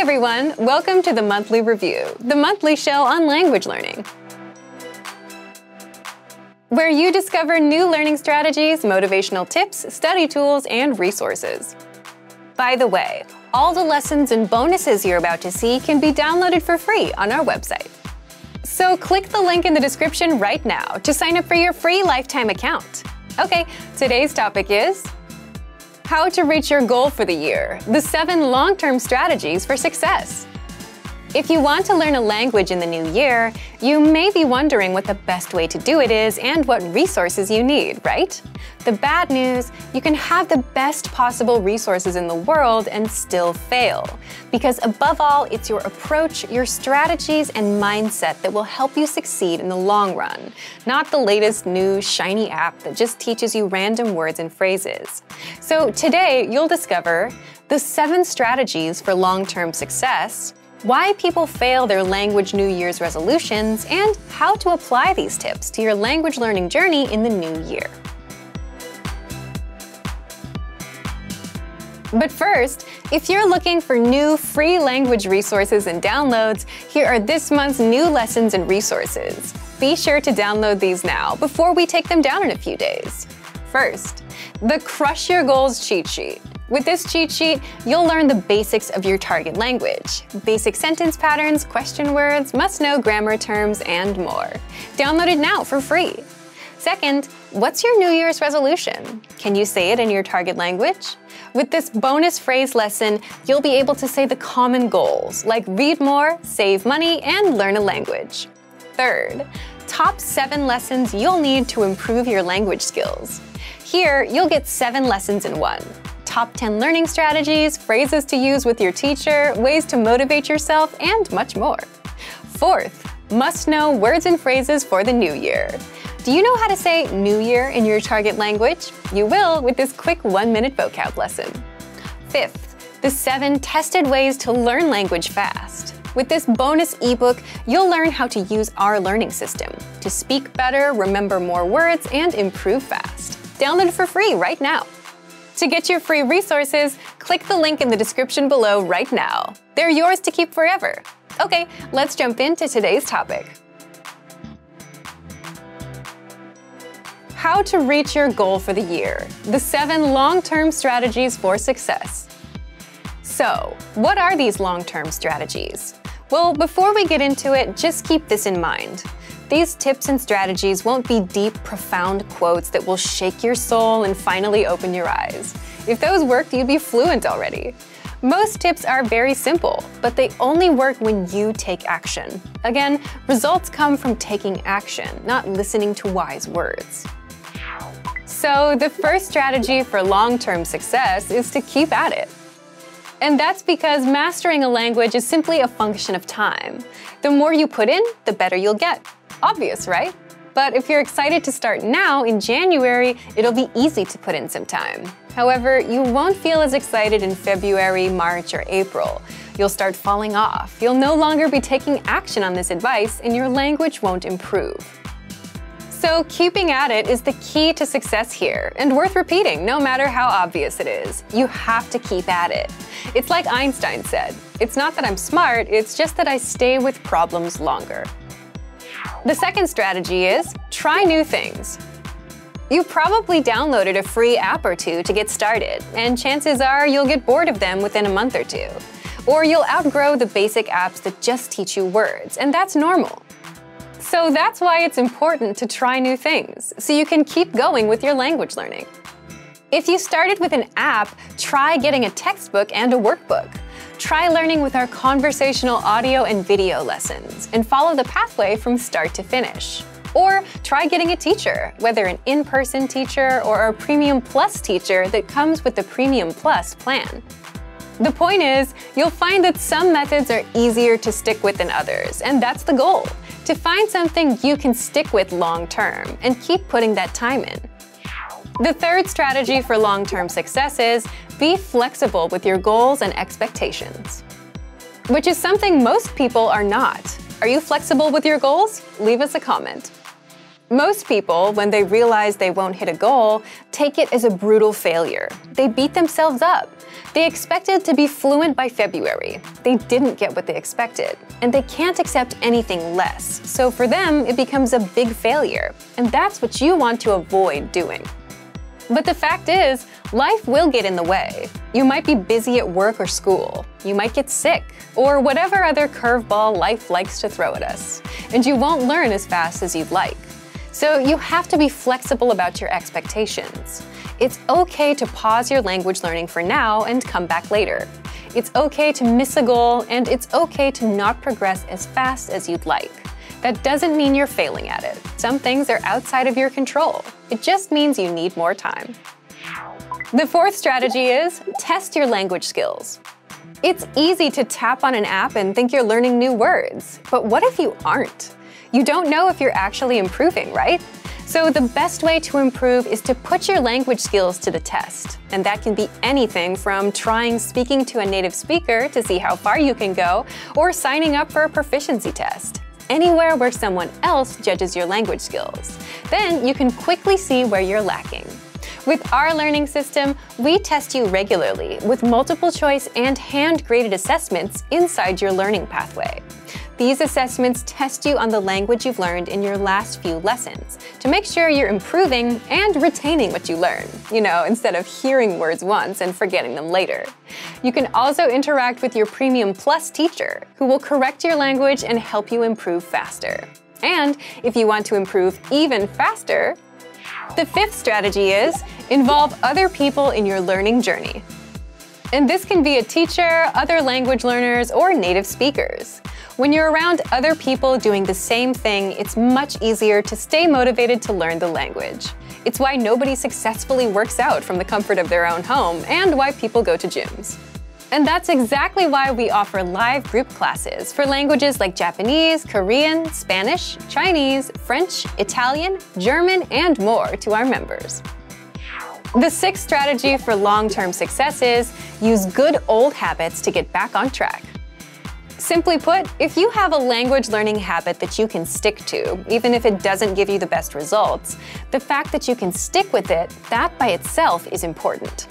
everyone, welcome to the Monthly Review, the monthly show on language learning, where you discover new learning strategies, motivational tips, study tools, and resources. By the way, all the lessons and bonuses you're about to see can be downloaded for free on our website. So click the link in the description right now to sign up for your free lifetime account. Okay, today's topic is how to reach your goal for the year, the 7 long-term strategies for success. If you want to learn a language in the new year, you may be wondering what the best way to do it is and what resources you need, right? The bad news, you can have the best possible resources in the world and still fail. Because above all, it's your approach, your strategies, and mindset that will help you succeed in the long run, not the latest new shiny app that just teaches you random words and phrases. So today, you'll discover the 7 strategies for long-term success, why people fail their language New Year's resolutions, and how to apply these tips to your language learning journey in the new year. But first, if you're looking for new free language resources and downloads, here are this month's new lessons and resources. Be sure to download these now before we take them down in a few days. First, the Crush Your Goals cheat sheet. With this cheat sheet, you'll learn the basics of your target language. Basic sentence patterns, question words, must-know grammar terms, and more. Download it now for free. Second, what's your New Year's resolution? Can you say it in your target language? With this bonus phrase lesson, you'll be able to say the common goals, like read more, save money, and learn a language. Third, top 7 lessons you'll need to improve your language skills. Here, you'll get 7 lessons in one. Top 10 learning strategies, phrases to use with your teacher, ways to motivate yourself, and much more. Fourth, must-know words and phrases for the new year. Do you know how to say New Year in your target language? You will with this quick 1-minute vocab lesson. Fifth, the 7 tested ways to learn language fast. With this bonus ebook, you'll learn how to use our learning system to speak better, remember more words, and improve fast. Download it for free right now. To get your free resources, click the link in the description below right now. They're yours to keep forever. Okay, let's jump into today's topic. How to reach your goal for the year, the 7 long-term strategies for success. So, what are these long-term strategies? Well, before we get into it, just keep this in mind. These tips and strategies won't be deep, profound quotes that will shake your soul and finally open your eyes. If those worked, you'd be fluent already. Most tips are very simple, but they only work when you take action. Again, results come from taking action, not listening to wise words. So the first strategy for long-term success is to keep at it. And that's because mastering a language is simply a function of time. The more you put in, the better you'll get. Obvious, right? But if you're excited to start now, in January, it'll be easy to put in some time. However, you won't feel as excited in February, March, or April. You'll start falling off. You'll no longer be taking action on this advice, and your language won't improve. So keeping at it is the key to success here, and worth repeating no matter how obvious it is. You have to keep at it. It's like Einstein said, "It's not that I'm smart, it's just that I stay with problems longer." The second strategy is try new things. You've probably downloaded a free app or two to get started, and chances are you'll get bored of them within a month or two. Or you'll outgrow the basic apps that just teach you words, and that's normal. So that's why it's important to try new things, so you can keep going with your language learning. If you started with an app, try getting a textbook and a workbook. Try learning with our conversational audio and video lessons, and follow the pathway from start to finish. Or try getting a teacher, whether an in-person teacher or a Premium Plus teacher that comes with the Premium Plus plan. The point is, you'll find that some methods are easier to stick with than others, and that's the goal, to find something you can stick with long-term and keep putting that time in. The third strategy for long-term success is be flexible with your goals and expectations, which is something most people are not. Are you flexible with your goals? Leave us a comment. Most people, when they realize they won't hit a goal, take it as a brutal failure. They beat themselves up. They expected to be fluent by February. They didn't get what they expected, and they can't accept anything less. So for them, it becomes a big failure, and that's what you want to avoid doing. But the fact is, life will get in the way. You might be busy at work or school. You might get sick, or whatever other curveball life likes to throw at us, and you won't learn as fast as you'd like. So you have to be flexible about your expectations. It's okay to pause your language learning for now and come back later. It's okay to miss a goal, and it's okay to not progress as fast as you'd like. That doesn't mean you're failing at it. Some things are outside of your control. It just means you need more time. The fourth strategy is test your language skills. It's easy to tap on an app and think you're learning new words. But what if you aren't? You don't know if you're actually improving, right? So the best way to improve is to put your language skills to the test. And that can be anything from trying speaking to a native speaker to see how far you can go, or signing up for a proficiency test. Anywhere where someone else judges your language skills. Then you can quickly see where you're lacking. With our learning system, we test you regularly with multiple choice and hand-graded assessments inside your learning pathway. These assessments test you on the language you've learned in your last few lessons to make sure you're improving and retaining what you learn, instead of hearing words once and forgetting them later. You can also interact with your Premium Plus teacher, who will correct your language and help you improve faster. And if you want to improve even faster, the fifth strategy is involve other people in your learning journey. And this can be a teacher, other language learners, or native speakers. When you're around other people doing the same thing, it's much easier to stay motivated to learn the language. It's why nobody successfully works out from the comfort of their own home, and why people go to gyms. And that's exactly why we offer live group classes for languages like Japanese, Korean, Spanish, Chinese, French, Italian, German, and more to our members. The sixth strategy for long-term success is use good old habits to get back on track. Simply put, if you have a language learning habit that you can stick to, even if it doesn't give you the best results, the fact that you can stick with it, that by itself is important.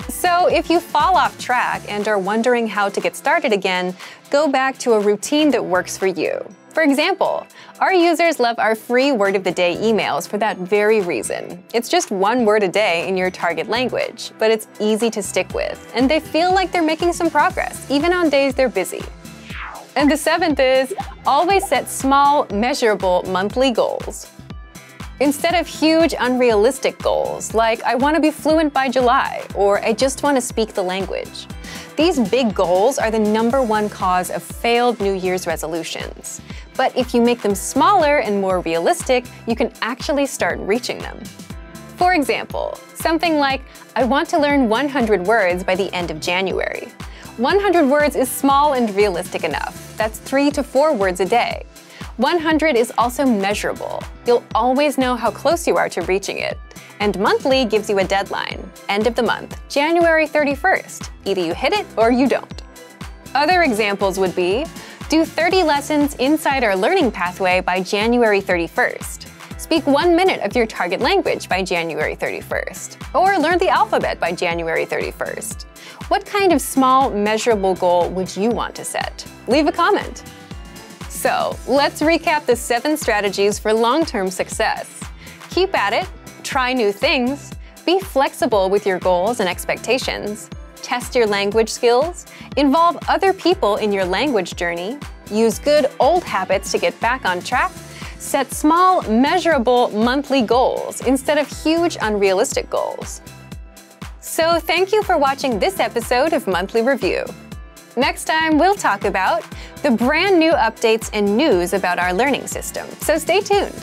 So if you fall off track and are wondering how to get started again, go back to a routine that works for you. For example, our users love our free Word of the Day emails for that very reason. It's just one word a day in your target language, but it's easy to stick with, and they feel like they're making some progress, even on days they're busy. And the seventh is always set small, measurable monthly goals. Instead of huge, unrealistic goals, like I want to be fluent by July, or I just want to speak the language. These big goals are the #1 cause of failed New Year's resolutions. But if you make them smaller and more realistic, you can actually start reaching them. For example, something like, I want to learn 100 words by the end of January. 100 words is small and realistic enough. That's 3 to 4 words a day. 100 is also measurable. You'll always know how close you are to reaching it. And monthly gives you a deadline, end of the month, January 31st. Either you hit it or you don't. Other examples would be, do 30 lessons inside our learning pathway by January 31st. Speak 1 minute of your target language by January 31st. Or learn the alphabet by January 31st. What kind of small, measurable goal would you want to set? Leave a comment. So, let's recap the 7 strategies for long-term success. Keep at it, try new things, be flexible with your goals and expectations, test your language skills, involve other people in your language journey, use good old habits to get back on track, set small, measurable monthly goals instead of huge, unrealistic goals. So thank you for watching this episode of Monthly Review. Next time, we'll talk about the brand new updates and news about our learning system, so stay tuned.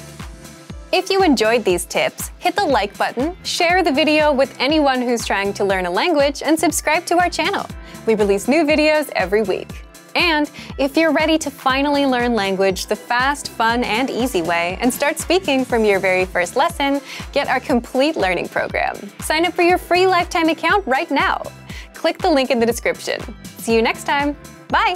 If you enjoyed these tips, hit the like button, share the video with anyone who's trying to learn a language, and subscribe to our channel. We release new videos every week. And if you're ready to finally learn language the fast, fun, and easy way and start speaking from your very first lesson, get our complete learning program. Sign up for your free lifetime account right now. Click the link in the description. See you next time. Bye!